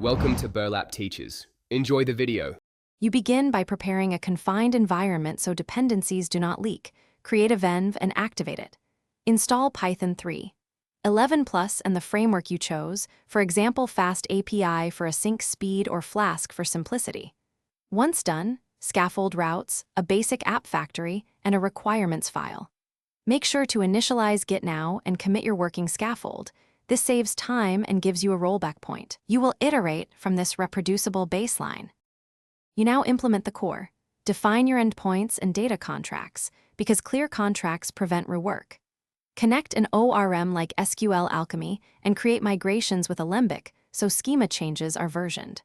Welcome to Burlap Teachers. Enjoy the video. You begin by preparing a confined environment so dependencies do not leak. Create a venv and activate it. Install Python 3. 11 Plus and the framework you chose, for example Fast API for async speed or Flask for simplicity. Once done, scaffold routes, a basic app factory, and a requirements file. Make sure to initialize Git now and commit your working scaffold. This saves time and gives you a rollback point. You will iterate from this reproducible baseline. You now implement the core. Define your endpoints and data contracts, because clear contracts prevent rework. Connect an ORM like SQL Alchemy and create migrations with Alembic so schema changes are versioned.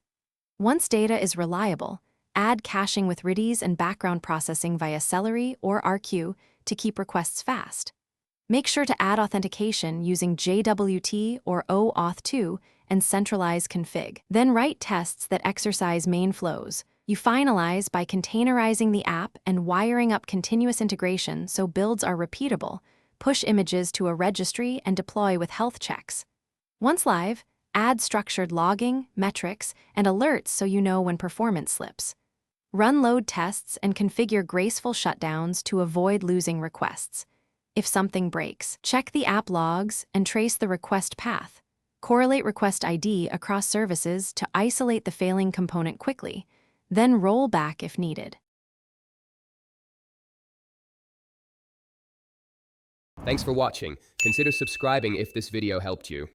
Once data is reliable, add caching with Redis and background processing via Celery or RQ to keep requests fast. Make sure to add authentication using JWT or OAuth2 and centralize config. Then write tests that exercise main flows. You finalize by containerizing the app and wiring up continuous integration so builds are repeatable. Push images to a registry and deploy with health checks. Once live, add structured logging, metrics, and alerts so you know when performance slips. Run load tests and configure graceful shutdowns to avoid losing requests. If something breaks, check the app logs and trace the request path. Correlate request ID across services to isolate the failing component quickly, then roll back if needed. Thanks for watching. Consider subscribing if this video helped you.